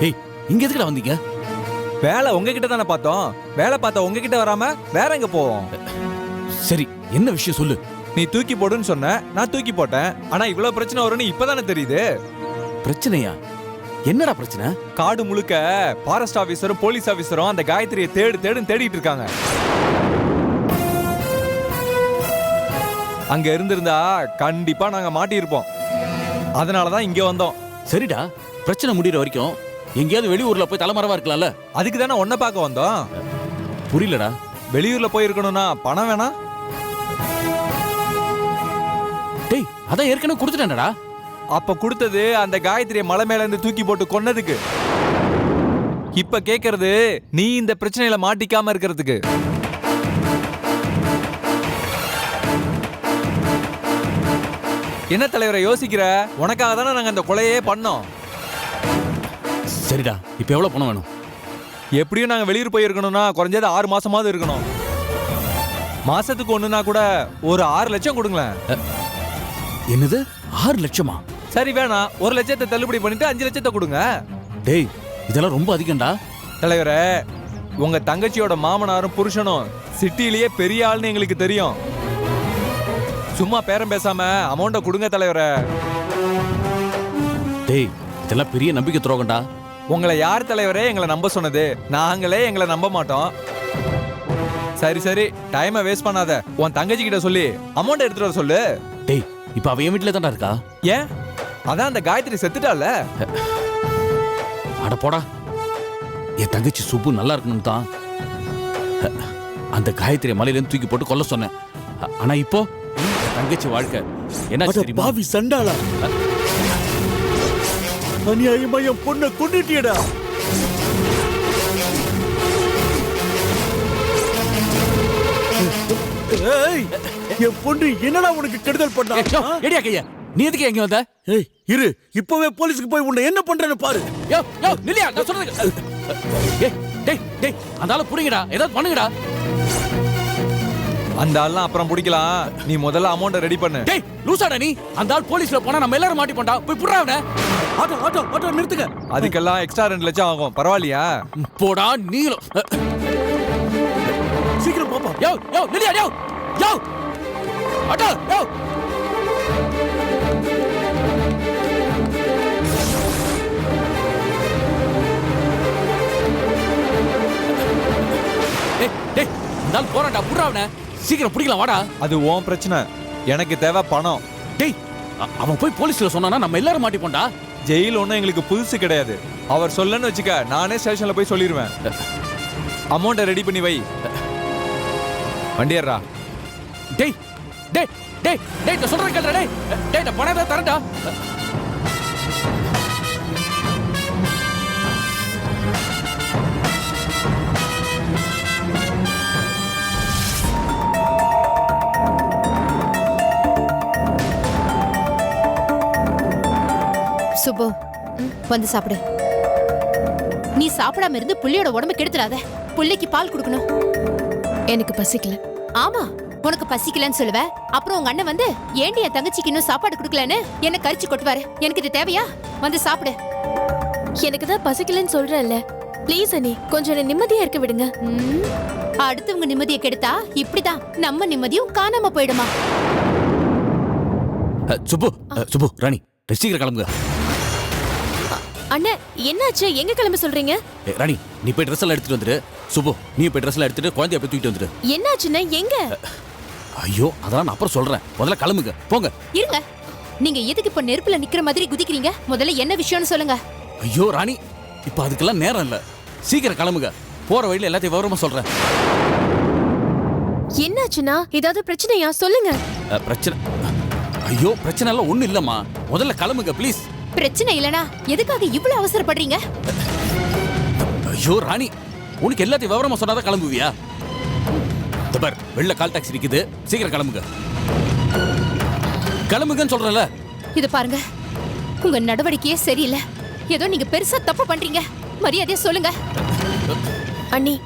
ஏய், இங்க எதுக்குடா வந்தீங்க? வேலை உங்ககிட்ட தானே பார்த்தோம். வேலை பார்த்தா உங்ககிட்ட வராம வேற எங்க போவோம்? சரி, என்ன விஷயம் சொல்லு. நீ தூக்கி போடுன்னு சொன்ன, நான் தூக்கி போட்டேன். ஆனா இவ்வளவு பிரச்சனை வரும்னு இப்பதானே தெரியுது. பிரச்சனையா? என்னடா பிரச்சனை? காடு முழுக்க ஃபாரஸ்ட் ஆபீசரும் போலீஸ் ஆபீசரும் அந்த காயத்ரியை தேடுன்னு தேடிட்டு இருக்காங்க. அங்க இருந்திருந்தா கண்டிப்பா நாங்க மாட்டியிருப்போம். அதனாலதான் இங்க வந்தோம். சரிடா, பிரச்சனை முடியற வரைக்கும் எங்கேயாவது வெளியூர்ல போய் தலைமறைவா இருக்கலாம்ல. அதுக்கு தானே உன்னை பார்க்க வந்தோம். புரியலடா. வெளியூர்ல போயிருக்கணும்னா பணம் வேணாம்? டேய், அதான் ஏற்கனவே கொடுத்துட்டேன்டா. அப்ப கொடுத்தது அந்த காயத்ரியை மலை மேல இருந்து தூக்கி போட்டு கொன்னதுக்கு. இப்ப கேக்குறது நீ இந்த பிரச்சனையில மாட்டிக்காம இருக்கிறதுக்கு. என்ன தலைவரை யோசிக்கிற? உனக்காக தானே நாங்க அந்த கொலையே பண்ணோம். சரிடா, இப்ப எவ்வளவு பணம் வேணும்? எப்படியும் நாங்க வெளியூர் போயிருக்கணும்னா குறைஞ்சது 6 மாசமாவது இருக்கணும். மாசத்துக்கு ஒண்ணுனா கூட ஒரு 6 லட்சம் கொடுங்களேன். என்னது, 6 லட்சமா? சரி வேணாம், 1 லட்சத்தை தள்ளுபடி பண்ணிட்டு 5 லட்சத்தை கொடுங்க. டேய், இதெல்லாம் ரொம்ப அதிகம்டா. தலைவரே, உங்க தங்கச்சியோட மாமனாரும் புருஷனும் சிட்டிலேயே பெரிய ஆள்னு எங்களுக்கு தெரியும். சும்மா பேரம் பேசாம அமௌண்ட கொடுங்க தலைவரே. டேய், இதெல்லாம் பெரிய நம்பிக்கை துரோகம்டா. உங்களை யார் தலைவரே எங்களை நம்ப சொன்னது? நாங்களே எங்களை நம்ப மாட்டோம். சரி சரி, டைமை வேஸ்ட் பண்ணாத. உன் தங்கச்சி கிட்ட சொல்லி அமௌண்ட் எடுத்துட்டு வர சொல்லு. டேய், இப்ப அவ என் வீட்டுல தான்டா இருக்கா. ஏன்? அதான் அந்த காயத்ரி செத்துட்டால. அட போடா, என் தங்கச்சி சுப்பு நல்லா இருக்கணும் தான் அந்த காயத்ரி மலையில தூக்கி போட்டு கொல்ல சொன்னேன். ஆனா இப்போ தங்கச்சி வாழ்க்கை என்ன தெரியுமா? பாவி சண்டாளா, அநியாயமா என் பொண்ணை கொண்டுட்டியடா. ஏய், என் பொண்ணு என்னடா உனக்கு கெடுதல் பண்ணா? ஏடியா கையா, நீ எதுக்கு எங்க வந்த? ஏய் இரு, இப்பவே போலீஸ்க்கு போய் உன்னை என்ன பண்றேன்னு பாரு. யோ யோ நில்லியா, நான் சொல்றது. ஏய் டேய் டேய், அந்த ஆளை புடிங்கடா, ஏதாவது பண்ணுங்கடா. அந்த ஆள்லாம் அப்புறம் பிடிக்கலாம். நீ முதல்ல அமௌண்ட ரெடி பண்ணு. டேய் லூசாடா நீ. அந்த ஆள் போலீஸ்ல போனா நம்ம எல்லாரும் மாட்டி போண்டா. போய் புடுறா அவனை. ஆட்டோ ஆட்டோ ஆட்டோ நிறுத்துங்க. அதுக்கெல்லாம் எக்ஸ்ட்ரா 2 லட்சம் ஆகும். பரவாயில்லையா? போடா நீளம். சீக்கிரம் பாப்பா. யோ யோ நில்லியா, யோ யோ ஆட்டோ யோ. டேய் டேய், அந்த ஆள் போறான்டா, புடுறா அவனை. சீக்கிரம் பிடிக்கலாம் வாடா. அது உன் பிரச்சனை, எனக்கு தேவை பணம். டேய், அவன் போய் போலீஸ்ல சொன்னானா நம்ம எல்லாரும் மாட்டி போண்டா. ஜெயில் ஒன்றும் எங்களுக்கு புதுசு கிடையாது. அவர் சொல்லன்னு வச்சுக்க, நானே ஸ்டேஷன்ல போய் சொல்லிடுவேன். அமௌண்ட்டை ரெடி பண்ணி வை. வண்டியர்ரா. டேய் டேய் டேய் டேய், நான் சொல்றேன் கேளுடா. டேய் டேய், நான் பணத்தை தரேன்டா. சுப்பு, வந்து சாப்பிடு. நீ சாப்பிடாம இருந்து புள்ளியோட உடம்பு கெடுத்துறாத. புள்ளைக்கு பால் கொடுக்கணும். எனக்கு பசிக்கல. ஆமா, உனக்கு பசிக்கலன்னு சொல்லுவ. அப்புறம் உங்க அண்ணன் வந்து ஏண்டி என் தங்கச்சிக்கு இன்னும் சாப்பாடு கொடுக்கலன்னு என்ன கரிச்சு கொட்டுவாரு. எனக்கு இது தேவையா? வந்து சாப்பிடு. எனக்கு தான் பசிக்கலன்னு சொல்றேன்ல. ப்ளீஸ் அண்ணி, கொஞ்சம் என்ன நிம்மதியா இருக்க விடுங்க. அடுத்தவங்க நிம்மதியை கெடுத்தா இப்படிதான் நம்ம நிம்மதியும் காணாம போயிடுமா? சுப்பு சுப்பு ராணி, சீக்கிரம் கிளம்புங்க. அண்ணா, என்னாச்சு? எங்க கிளம்ப சொல்றீங்க? ராணி, நீ போய் ட்ரெஸ் எல்லாம் எடுத்துட்டு வந்துரு. சுப்பு, நீ போய் ட்ரெஸ் எல்லாம் எடுத்துட்டு குழந்தைய போய் தூக்கிட்டு வந்துரு. என்னாச்சுன்னா எங்க? ஐயோ, அதெல்லாம் நான் அப்புறம் சொல்றேன். முதல்ல கிளம்புங்க, போங்க. இருங்க, நீங்க எதுக்கு இப்ப நெருப்புல நிக்கிற மாதிரி குதிக்கிறீங்க? முதல்ல என்ன விஷயம்னு சொல்லுங்க. ஐயோ ராணி, இப்ப அதுக்கெல்லாம் நேரம் இல்ல. சீக்கிரம் கிளம்புங்க. போற வழியில எல்லாத்தையும் விவரமா சொல்றேன். என்னாச்சுன்னா ஏதாவது பிரச்சனையா? சொல்லுங்க. பிரச்சனை? ஐயோ, பிரச்சனை எல்லாம் ஒண்ணு இல்லம்மா. முதல்ல கிளம்புங்க ப்ளீஸ். பிரச்சனை இல்லனா எதுக்காக இவ்வளவு அவசரப்படுறீங்க? ஐயோ ராணி, உனக்கு எல்லாத்தையும் விவரமா சொன்னாதான் கிளம்புவியா? தபர், வெள்ள கால் டாக்ஸி இருக்குது. சீக்கிரம் கிளம்புங்க. கிளம்புங்கன்னு சொல்றல. இது பாருங்க, உங்க நடவடிக்கையே சரியில்லை. ஏதோ நீங்க பெருசா தப்பு பண்றீங்க. மரியாதையா சொல்லுங்க. அண்ணி,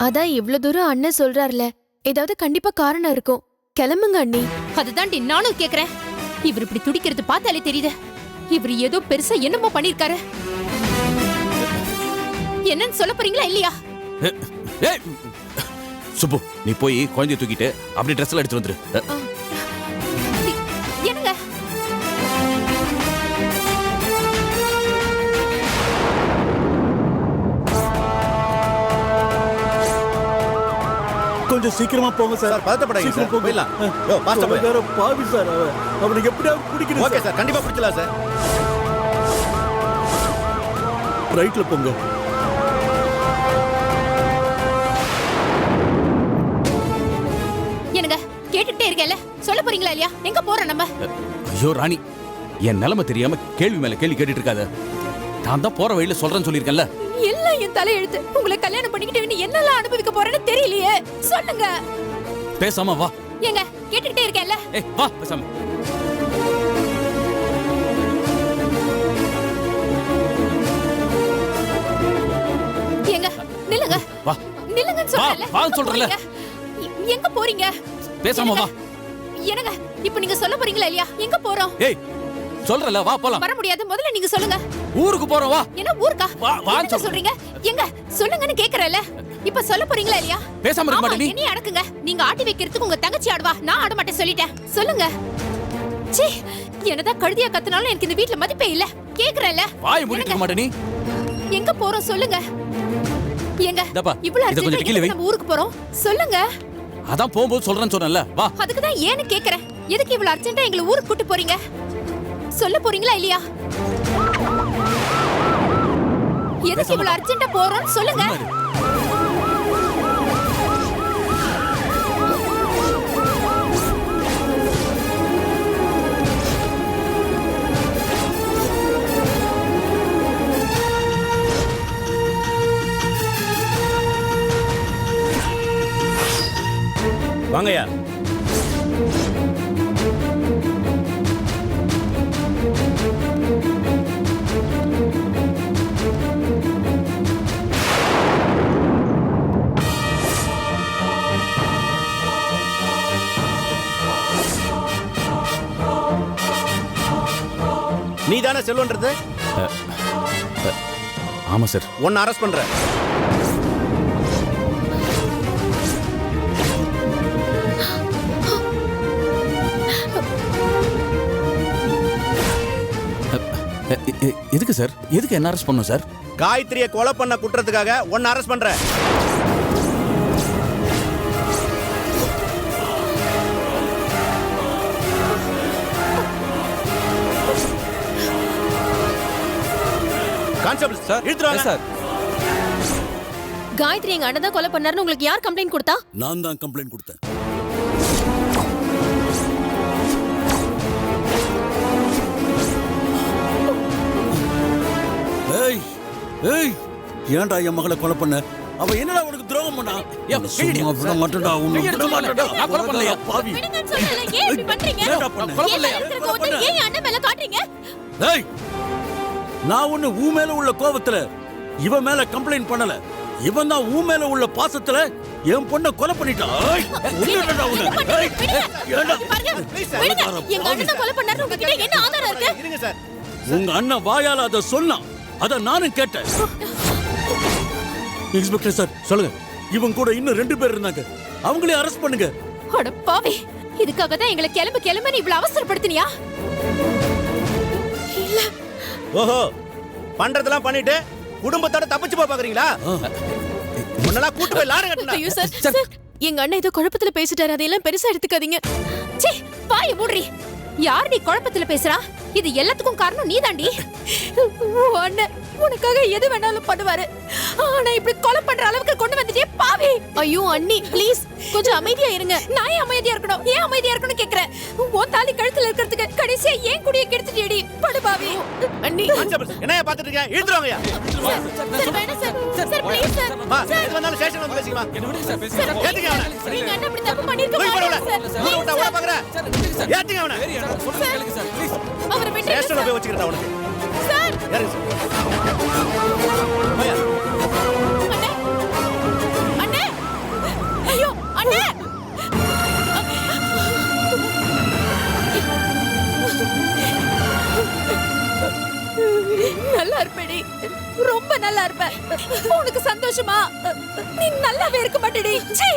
அதான் இவ்வளவு தூரம் அண்ணன் சொல்றாருல, ஏதாவது கண்டிப்பா காரணம் இருக்கும். கிளம்புங்க அண்ணி. அதுதான் நானும் கேக்குறேன். இவர் இப்படி துடிக்கிறது பார்த்தாலே தெரியுது. இவர் ஏதோ பெருசா என்னமோ பண்ணிருக்காரு. என்னன்னு சொல்ல போறீங்களா இல்லையா? ஏய், சுப்பு நீ போய் குழந்தைய தூக்கிட்டு அப்படி ட்ரெஸ் எல்லாம் எடுத்து வந்துரு. என்னங்க கொஞ்சம் சீக்கிரமா போங்க சார். சார் பதட்டப்படாதீங்க சீக்கிரம் சார். போங்க. போயிடலாம். யோ, பாஸ்டா போய். வேற பாவி சார் அவனுக்கு எப்படியாவது பிடிக்கணும். ஓகே சார், கண்டிப்பா பிடிச்சலாம் சார். ரைட்ல போங்க. என்னங்க கேட்டுக்கிட்டே இருக்கேன்ல, சொல்ல போறீங்களா இல்லையா? எங்க போறோம் நம்ம? ஐயோ ராணி, என் நிலைமை தெரியாம கேள்வி மேல கேள்வி கேட்டுட்டு இருக்காத. நான் தான் போற வழியில சொல்றேன்னு சொல்லியிருக்கேன்ல. எல்லாம் என் தலையெழுத்து. உங்களை கல்யாணம் பண்ணிக்கிட்டு நீ என்னெல்லாம் அனுபவிக்க போறேன்னு தெரியலையே. சொல்லுங்க. பேசாம வா. ஏங்க கேட்டுக்கிட்டே இருக்கேன்ல. ஏய் வா பேசாம. ஏங்க நில்லுங்க. வா நில்லுங்கன்னு சொல்றேன்ல. வா சொல்றேன்ல. எங்க போறீங்க? பேசாம வா. என்னங்க இப்போ நீங்க சொல்ல போறீங்களா இல்லையா? எங்க போறோம்? ஏய் சொல்றல வா போலாம். வர முடியாது. முதல்ல நீங்க சொல்லுங்க. ஊருக்கு போறோம் வா. என்ன ஊருக்கா? வா என்ன சொல்றீங்க? எங்க சொல்லுங்கன்னு கேக்குறேன்ல. இப்ப சொல்ல போறீங்களா இல்லையா? பேசாம இருக்க மாட்டே நீ. நீ அடக்குங்க. நீங்க ஆட்டி வைக்கிறதுக்கு உங்க தங்கச்சி ஆடுவா. நான் ஆட மாட்டேன் சொல்லிட்டேன். சொல்லுங்க. சீ, என்னதான் கழுதியா கத்துனாலும் எனக்கு இந்த வீட்ல மதிப்பே இல்ல. கேக்குறேன்ல. வாய் மூடிட்டு இருக்க மாட்டே நீ. எங்க போறோம் சொல்லுங்க. எங்க இதப்பா, இவ்வளவு இத கொஞ்சம் கீழே வை. நம்ம ஊருக்கு போறோம் சொல்லுங்க. அதான் போகும்போது சொல்றேன்னு சொன்னேன்ல. வா. அதுக்கு தான் ஏன்னு கேக்குறேன். எதுக்கு இவ்வளவு அர்ஜென்ட்டா எங்களை ஊருக்கு கூட்டி போறீங்க? சொல்ல போறீங்களா இல்லையா? எதுக்கு இவ்வளவு அர்ஜென்ட்டா போறோம்னு சொல்லுங்க. வாங்கய்யா. நீ தானே செல்வன்றது? ஆமா சார். உன்னை அரெஸ்ட் பண்ற. எதுக்கு சார்? எதுக்கு என்ன அரெஸ்ட் பண்ணும் சார்? காயத்ரியை கொலை பண்ண குற்றத்துக்காக உன்னை அரெஸ்ட் பண்ற. கான்ஸ்டபிள் சார் இழுத்துறாங்க சார். காயத்ரி எங்க அண்ணன் தான் கொலை பண்ணாருன்னு உங்களுக்கு யார் கம்ப்ளைண்ட் கொடுத்தா? நான் தான் கம்ப்ளைண்ட் கொடுத்தேன். ஏய் ஏய், ஏன்டா என் மகளை கொலை பண்ண? அவ என்னடா உனக்கு துரோகம் பண்ணா? சும்மா விட மாட்டேன்டா, உன்னை விட மாட்டேன்டா. நான் கொலை பண்ணலையா? பாவி. விடுங்கன்னு சொல்லல. ஏன் இப்படி பண்றீங்க? என்னடா பண்ண? கொலை பண்ணலையா? ஏன் இருக்கிற கோவத்தை ஏன் அண்ணன் மேல காட்டுறீங்க? ஏய், நான் ஒண்ணு ஊ மேல உள்ள கோபத்துல இவன் மேல கம்ப்ளைண்ட் பண்ணல. இவன் தான் ஊ மேல உள்ள பாசத்துல என் பொண்ணை கொலை பண்ணிட்டான். ஏய், உன்னைடா உன்னை. ஏய், ஏன்டா? பாருங்க, விடுங்க. எங்க அண்ணன் கொலை பண்ணாரு. உங்ககிட்ட என்ன ஆதாரம் இருக்கு? இருங்க சார். உங்க அண்ணன் வாயால அதை சொன்னான். அத நானும் கேட்டேன். இன்ஸ்பெக்டர் சார் சொல்லுங்க. இவன் கூட இன்னும் 2 பேர் இருந்தாங்க. அவங்களே அரெஸ்ட் பண்ணுங்க. அட பாவி, இதுக்காக தான் எங்களை கிளம்புன்னு இவ்வளவு அவசரப்படுத்தினியா? இல்ல. ஓஹோ, பண்றதெல்லாம் பண்ணிட்டு குடும்பத்தோட தப்பிச்சு போய் பாக்குறீங்களா? உன்னெல்லாம் கூட்டு போய் லாரி கட்டணும். ஐயோ சார், சார் எங்க அண்ணன் ஏதோ குழப்பத்துல பேசிட்டாரு. அதையெல்லாம் பெருசா எடுத்துக்காதீங்க. சீ, வாயை மூடுறி. யார் நீ குழப்பத்துல பேசுறா? இது எல்லாத்துக்கும் காரணம் நீதாண்டி. அண்ணன் உனக்காக எது வேணாலும் பண்ணுவாரு. ஆனா இப்படி கொலை பண்ற அளவுக்கு கொண்டு வந்துட்டே பாவி. ஐயோ அண்ணி ப்ளீஸ் கொஞ்சம் அமைதியா இருங்க. நான் ஏன் அமைதியா இருக்கணும்? ஏன் அமைதியா இருக்கணும் கேக்குறேன். உன் தாலி கழுத்துல இருக்கிறதுக்கு கடைசியா ஏன் குடிய கெடுத்துட்டேடி படுபாவி. அண்ணி கான்ஸ்டபிள் என்னைய பாத்துட்டு இருக்கீங்க? இழுத்துறாங்கய்யா. சார் வேணாம் சார். Sir please sir. மா, எது வந்தாலும் ஸ்டேஷன்ல வந்து பேசிக்கலாம். என்ன விடுங்க சார் பேசுங்க. சார் ஏத்துங்க அவனை. நீங்க அண்ணன் இப்படி தப்பு பண்ணிருக்க போய் பரவாயில்ல. மாட்டீங்க ஊரை விட்டா ஓட சார். பாக்குற. சார் விடுங்க சார். ஏத்துங்க அவனை. சரி நான் சொல்றேன் கேளுங்க சார் ப்ளீஸ். அவரை விட்டு ஸ்டேஷன்ல போய் வச்சுக்கிறேன் அவனுக்கு. சார். யாருங்க சார்? போயா. அண்ணே. அண்ணே. ஐயோ அண்ணே. நல்லா இருப்பேடி. ரொம்ப நல்லா இருப்ப. உனக்கு சந்தோஷமா? நீ நல்லாவே இருக்க மாட்டேடி. சீ.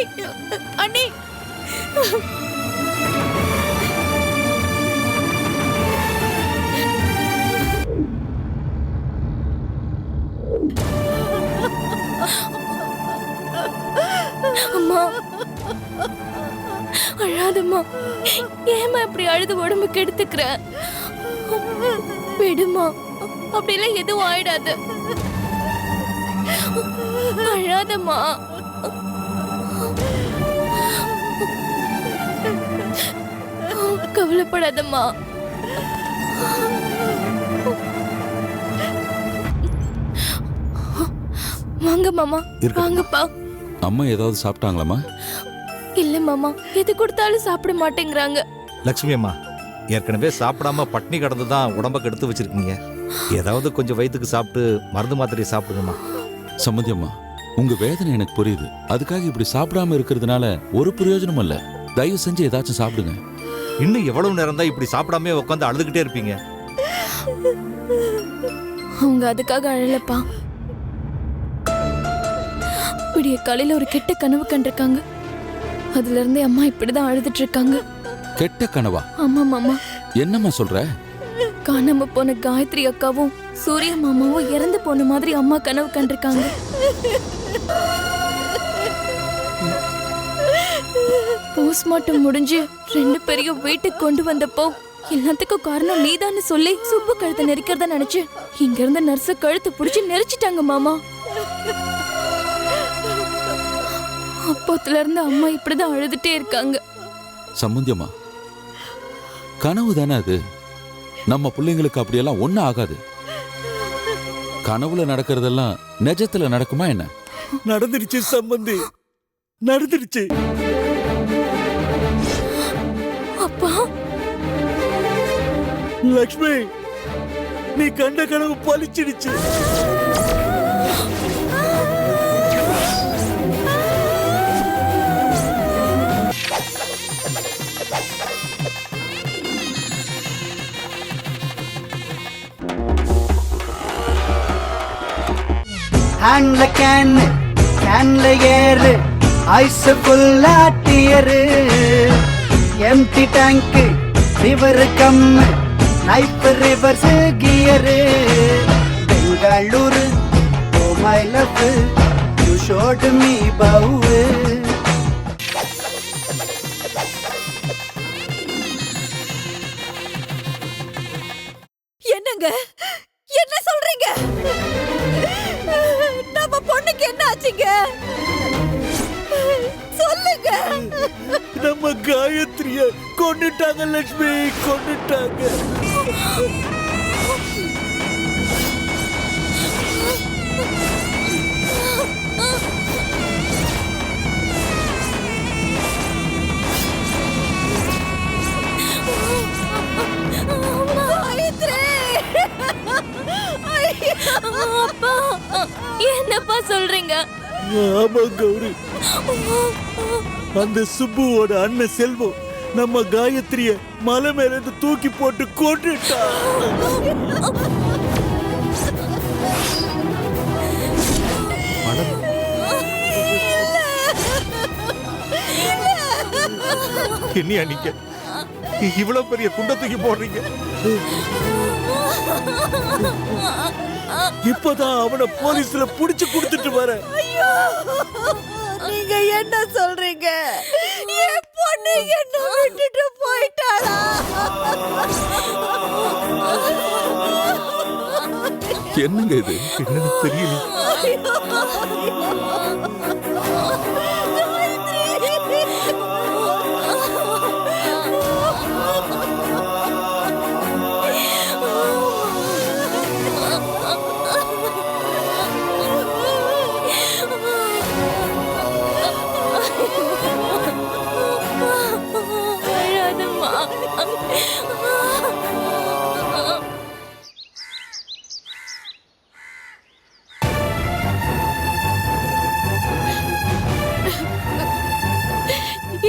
அண்ணி அம்மா அழாதம்மா. ஏமா இப்படி அழுது உடம்பு கெடுத்துக்கிற? விடுமா, அப்படிலாம் எதுவும் ஆயிடாது. அழாதம்மா. கவலைப்படாதம்மா. வாங்க மாமா, வாங்கப்பா. அம்மா ஏதாவது சாப்பிட்டாங்களாம்மா? இல்ல மாமா, எது கொடுத்தாலும் சாப்பிட மாட்டேங்கிறாங்க. லட்சுமி அம்மா, ஏற்கனவே சாப்பிடாம பட்னி கடந்து தான் உடம்ப கெடுத்து வச்சிருக்கீங்க. ஏதாவது கொஞ்சம் வயிற்றுக்கு சாப்பிட்டு மருந்து மாத்திரையை சாப்பிடுங்கம்மா. சம்மந்தி அம்மா, உங்க வேதனை எனக்கு புரியுது. அதுக்காக இப்படி சாப்பிடாம இருக்கிறதுனால ஒரு பிரயோஜனம் இல்ல. தயவு செஞ்சு ஏதாச்சும் சாப்பிடுங்க. இன்னும் எவ்வளவு நேரம் தான் இப்படி சாப்பிடாம உட்காந்து அழுதுகிட்டே இருப்பீங்க? அவங்க அதுக்காக அழலப்பா. விடிய காலையில ஒரு கெட்ட கனவு கண்டிருக்காங்க. அதுல இருந்தே அம்மா இப்படிதான் அழுதுட்டு இருக்காங்க. கெட்ட கனவா? ஆமா மாமா. என்னம்மா சொல்ற? காணாம போன காயத்ரி அக்காவும் சூரிய மாமாவும் இறந்து போன மாதிரி அம்மா கனவு கண்டிருக்காங்க. போஸ்ட்மார்ட்டம் முடிஞ்சு 2 பேரையும் வீட்டுக்கு கொண்டு வந்தப்போ எல்லாத்துக்கும் காரணம் நீதான்னு சொல்லி சுப்பு கழுத்தை நெரிக்கிறதா நினைச்சு இங்க இருந்த நர்ஸ கழுத்து புடிச்சு நெரிச்சிட்டாங்க மாமா. அப்போத்துல இருந்து அம்மா இப்படிதான் அழுதுட்டே இருக்காங்க. சம்மந்தி அம்மா, கனவு தானே அது. நம்ம பிள்ளைங்களுக்கு அப்படியெல்லாம் ஒண்ணும் ஆகாது. கனவுல நடக்கிறதெல்லாம் நிஜத்துல நடக்குமா என்ன? நடந்துருச்சு சம்பந்தி, நடந்துருச்சு. அப்பா, லக்ஷ்மி, நீ கண்ட கனவு பலிச்சிடுச்சு. ஹேண்ட்ல கேன்ல ஏறு, ஐஸ் ஃபுல்லா tear, empty tank, river come, knife reverse gear, Bengaluru, oh my love, you shot me pow. என்னங்க, என்ன சொல்றீங்க? நம்ம பொண்ணுக்கு என்ன ஆச்சுங்க? சொல்லுங்க. நம்ம காயத்ரிய கொன்னுட்டாங்க லட்சுமி, கொன்னுட்டாங்க. அப்பா, என்னப்பா சொல்றீங்க? ஆமா கௌரி, அந்த சுப்புவோட அண்ணன் செல்வம் நம்ம காயத்ரிய மலை மேல இருந்து தூக்கி போட்டு கொன்னுட்டா. என்னையா நீங்க இவ்வளவு பெரிய குண்டை தூக்கி போடுறீங்க? இப்பதான் அவனை போலீஸ்ல புடிச்சு கொடுத்துட்டு வர. நீங்க என்ன சொல்றீங்க? என் பொண்ணு என்ன விட்டுட்டு போயிட்டாளா? என்னங்க இது? என்னன்னு தெரியல.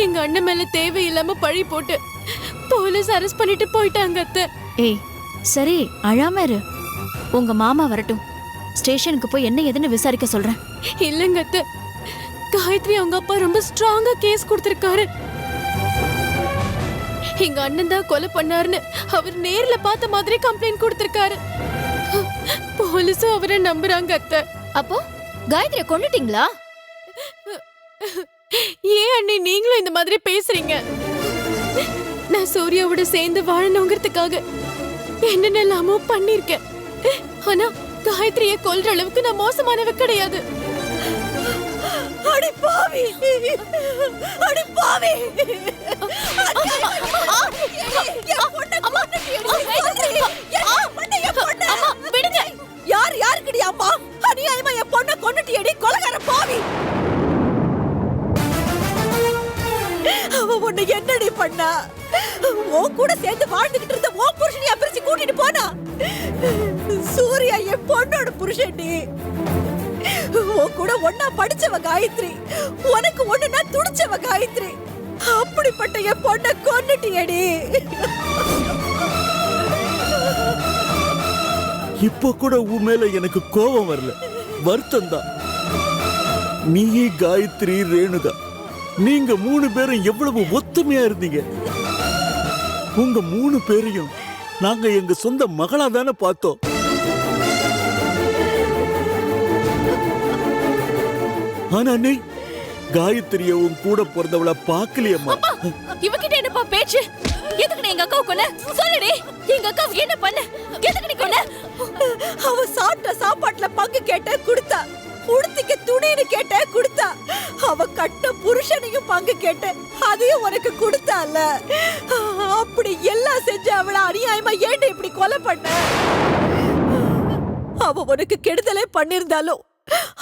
எங்க அண்ணன் மேல தேவையில்லாம பழி போட்டு போலீஸ் அரெஸ்ட் பண்ணிட்டு போயிட்டாங்க அத்தை. ஏய், சரி, அழாம இரு. உங்க மாமா வரட்டும், ஸ்டேஷனுக்கு போய் என்ன ஏதுன்னு விசாரிக்க சொல்றேன். இல்லங்க அத்தை, காயத்ரி அவங்க அப்பா ரொம்ப ஸ்ட்ராங்கா கேஸ் கொடுத்திருக்காரு. எங்க அண்ணன் தான் கொலை பண்ணாருன்னு அவர் நேர்ல பார்த்த மாதிரி கம்ப்ளைண்ட் கொடுத்திருக்காரு. போலீஸும் அவரை நம்புறாங்க அத்தை. அப்போ காயத்ரியை கொன்னுட்டீங்களா? ஏன் அண்ணி நீங்களும் இந்த மாதிரி பேசுறீங்க? நான் சூர்யாவோட சேர்ந்து வாழணுங்கிறதுக்காக என்னென்னலாமோ பண்ணிருக்கேன். ஆனா காயத்ரியை கொல்ற அளவுக்கு நான் மோசமானவ கிடையாது. அடி பாவி, அடி பாவி. யார் யாருக்குடி அம்மா? அநியாயமா என் பொண்ணை கொன்னுட்டியடி கொலைகார பாவி. அவ உன்னை என்னடி பண்ணா? உன் கூட சேர்ந்து வாழ்ந்துகிட்டு இருந்த உன் புருஷனையா பிரிச்சு கூட்டிட்டு போனா? சூர்யா என் பொண்ணோட புருஷன்டி. உன் கூட ஒன்னா படிச்சவ காயத்ரி, உனக்கு ஒண்ணுனா துடிச்சவ காயத்ரி. அப்படிப்பட்ட என் பொண்ணை கொன்னுட்டியடி. இப்ப கூட உன் மேல எனக்கு கோபம் வரல, வருத்தம் தான். நீ, காயத்ரி, ரேணுகா, நீங்க 3 பேரும் எவ்வளவு ஒத்துமையா இருந்தீங்க. உங்க 3 பேரையும் நாங்க எங்க சொந்த மகளா தானே பார்த்தோம். ஆனா நீ காயத்ரிய உன் கூட பிறந்தவள பாக்கலையம்மா. இவகிட்ட என்னப்பா பேச்சு? எதுக்கு நீ எங்க அக்காவை கொன்ன? சொல்லுடி, எங்க அக்கா என்ன பண்ண? எதுக்கு நீ கொன்ன? அவ சாப்பிட்ட சாப்பாட்டுல பங்கு கேட்ட குடுத்தா, உடுத்திக்க துணின்னு கேட்ட குடுத்தா, அவ கட்ட புருஷனையும் பங்கு கேட்ட அதையும் உனக்கு கொடுத்தால. அப்படி எல்லாம் செஞ்சு அவளை அநியாயமா ஏன்டா இப்படி கொலை பண்ண? அவ உனக்கு கெடுதலே பண்ணிருந்தாலும்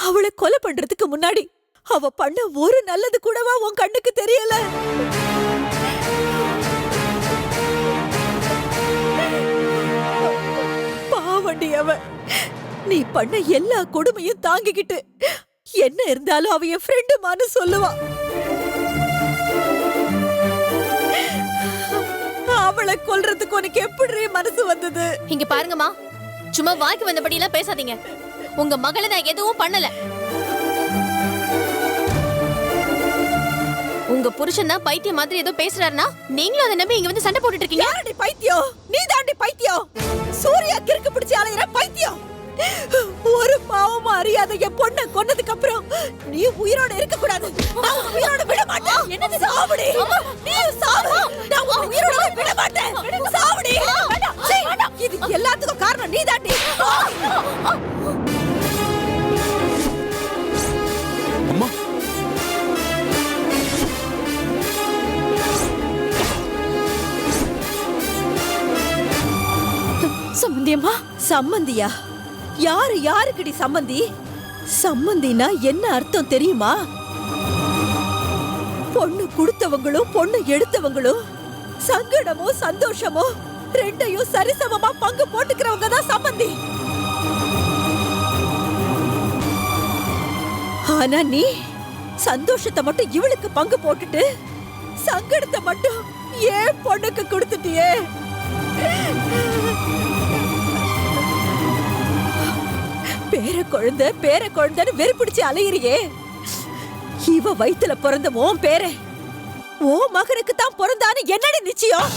அவளை கொலை பண்றதுக்கு முன்னாடி அவ பண்ண ஒரு நல்லது கூடவா உன் கண்ணுக்கு தெரியல? பாவண்டி அவ. நீ பண்ண எல்லா கொடுமையும் தாங்கிக்கிட்டு என்ன இருந்தாலும் அவ என் ஃப்ரெண்டுமான்னு சொல்லுவா. அவளை கொல்றதுக்கு உனக்கு எப்படி மனசு வந்தது? இங்க பாருங்கம்மா, சும்மா வாய்க்கு வந்தபடி எல்லாம் பேசாதீங்க. உங்க மகளை நான் எதுவும் பண்ணல. உங்க புருஷன் தான் பைத்தியம் மாதிரி ஏதோ பேசுறாருன்னா நீங்களும் அதை நம்பி இங்க வந்து சண்டை போட்டுட்டு இருக்கீங்க. யாரடி பைத்தியம்? நீ தாண்டி பைத்தியம். சூர்யா கிறுக்கு பிடிச்சி அலையற பைத்தியம். ஒரு பாவமா அறியாத என் பொண்ணை கொன்னதுக்கு அப்புறம் நீ உயிரோட இருக்க கூடாது. நான் உயிரோட விட மாட்டேன். என்னது சாவடி? நீ சாவு. நான் உன்னை உயிரோட விட மாட்டேன். சாவடி. இது எல்லாத்துக்கும் காரணம் நீ தாண்டி. அம்மா, சம்பந்தியம்மா. சம்பந்தியா? யாரு யாருக்குடி சம்பந்தி? சம்பந்தினா என்ன அர்த்தம் தெரியுமா? பொண்ணு கொடுத்தவங்களும் பொண்ணு எடுத்தவங்களும் சங்கடமோ சந்தோஷமோ ரெண்டையும் சரிசமமா பங்கு போட்டுக்கிறவங்க தான் சம்பந்தி. ஆனா நீ சந்தோஷத்தை மட்டும் இவளுக்கு பங்கு போட்டுட்டு சங்கடத்தை மட்டும் ஏன் பொண்ணுக்கு கொடுத்துட்டியே? பேர குழந்தைன்னு வெறுப்பிடிச்சு அலையிறியே. இவ வயித்துல பிறந்த உன் பேர ஓ மகனுக்கு தான் பிறந்தான்னு என்னடி நிச்சயம்?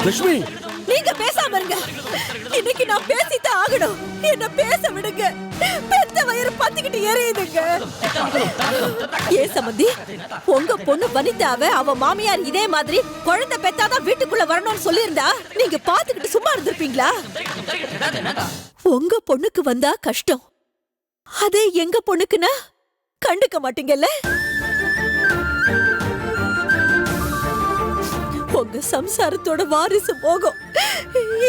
லட்சுமி, நீங்க பேசாம இருங்க. இன்னைக்கு நான் பேசித்தான் ஆகணும். என்ன பேச விடுங்க. பெத்த வயிறு பத்திக்கிட்டு எரியுதுங்க. ஏ சம்பந்தி, உங்க பொண்ணு வனிதாவை அவ மாமியார் இதே மாதிரி குழந்தை பெத்தாதான் வீட்டுக்குள்ள வரணும்னு சொல்லியிருந்தா நீங்க பாத்துக்கிட்டு சும்மா இருந்திருப்பீங்களா? உங்க பொண்ணுக்கு வந்தா கஷ்டம், அதே எங்க பொண்ணுக்குன்னா கண்டுக்க மாட்டீங்கல்ல? உங்க சம்சாரத்தோட வாரிசு போகும்.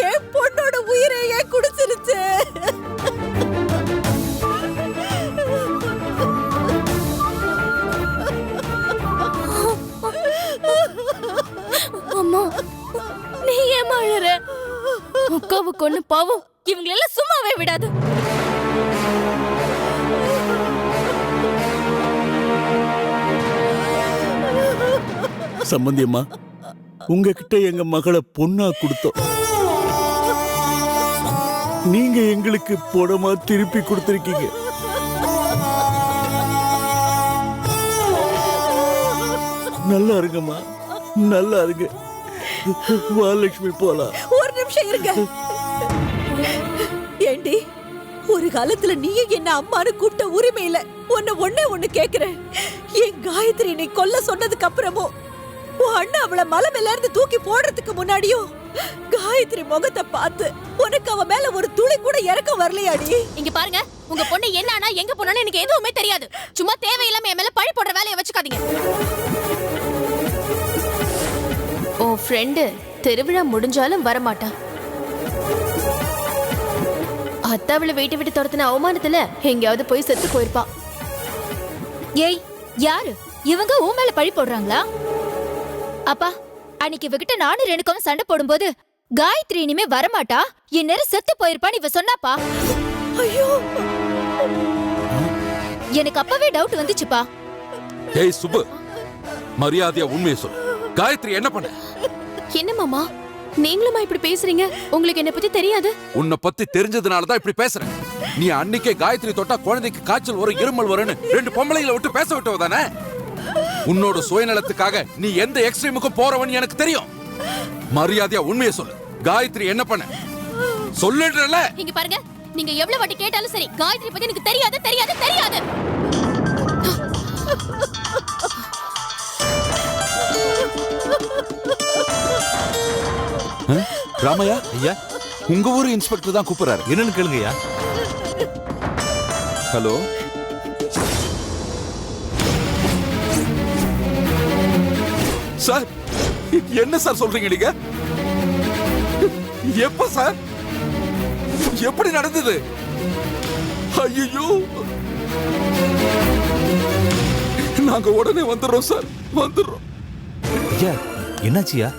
என் பொண்ணோட உயிரை ஏன் குடிச்சிருச்சு? அம்மா, நீ ஏமா அழற? அக்காவை கொன்னு பாவம் இவங்களெல்லாம் சும்மாவே விடாது. சம்பந்தியம்மா, உங்ககிட்ட எங்க மகளை பொண்ணா கொடுத்தோம். நீங்க எங்களுக்கு பணமா திருப்பி கொடுத்திருக்கீங்க. நல்லா இருங்கம்மா, நல்லா இருங்க. மகாலட்சுமி போலாம். ஒரு நிமிஷம் இருங்க. ஏண்டி, ஒரு காலத்துல நீயும் என்ன அம்மானு கூப்பிட்ட உரிமை இல்ல. ஒன்னே ஒண்ணு கேக்குறேன். என் காயத்ரி நீ கொல்ல சொன்னதுக்கு அப்புறமும் உன் அண்ணா அவளை மலை மேல இருந்து தூக்கி போடுறதுக்கு முன்னாடியும் காயத்ரி முகத்தை பார்த்து உனக்கு அவ மேல ஒரு துளி கூட இறக்கம் வரலையாடி? இங்க பாருங்க, உங்க பொண்ணு என்னன்னா எங்க போனான்னு எனக்கு எதுவுமே தெரியாது. சும்மா தேவையில்லாம என் மேல பழி போடுற வேலையை வச்சுக்காதீங்க. ஓ ஃப்ரெண்டு திருவிழா முடிஞ்சாலும் வரமாட்டா. அத்தாவளை வீட்டை விட்டு துரத்தின அவமானத்துல எங்கேயாவது போய் செத்து போயிருப்பா. ஏய், யாரு இவங்க உன் மேல பழி போடுறாங்களா? அப்பா, அன்னைக்கு இவகிட்ட நானும் ரெண்டுக்கும் சண்டை போடும்போது காயத்ரி இனிமே வரமாட்டா, என் நேரம் செத்து போயிருப்பான்னு இவ சொன்னாப்பா. ஐயோ, எனக்கு அப்பவே டவுட் வந்துச்சுப்பா. ஏய் சுப்பு, மரியாதையா உண்மையை சொல்லு. காயத்ரி என்ன பண்ண? என்ன மாமா, நீங்களுமா இப்படி பேசுறீங்க? உங்களுக்கு என்ன பத்தி தெரியாது? உன்னை பத்தி தெரிஞ்சதுனால தான் இப்படி பேசுறேன். நீ அன்னைக்கே காயத்ரி தொட்டா குழந்தைக்கு காய்ச்சல் வரும், இருமல் வரும்னு 2 பொம்பளைகளை விட்டு பேச விட்டவதானே? உன்னோட சுயநலத்துக்காக நீ எந்த எக்ஸ்ட்ரீமுக்கும் போறவன் எனக்கு தெரியும். மரியாதையா உண்மையை சொல்லு. காயத்ரி என்ன பண்ண சொல்லுன்றல? இங்க பாருங்க, நீங்க எவ்வளவு வாட்டி கேட்டாலும் சரி, காயத்ரி பத்தி எனக்கு தெரியாது தெரியாது தெரியாது. ராமையா, ஐயா, உங்க ஊரு இன்ஸ்பெக்டர் தான் கூப்பிடுறாரு. என்னன்னு கேளுங்கய்யா. ஹலோ, சார், என்ன சார் சொல்றீங்க நீங்க? எப்ப சார்? எப்படி நடந்தது? ஐயோ, நாங்க உடனே வந்துடுறோம் சார், வந்துடுறோம். ஐயா, என்னாச்சியா?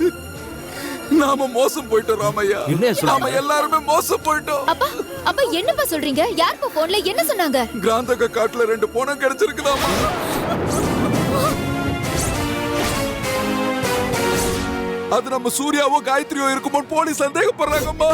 நாம மோசம் போயிட்டோம் ராமையா. என்ன சொல்றீங்க? நாம எல்லாருமே மோசம் போயிட்டோம். அப்பா, அப்பா என்னப்பா சொல்றீங்க? யாருப்பா போன்ல என்ன சொன்னாங்க? கிராந்தக காட்டுல 2 போனம் கிடைச்சிருக்குதாமா. அது நம்ம சூர்யாவோ காயத்ரியோ இருக்குமோ போலீஸ் சந்தேகப்படுறாங்கம்மா.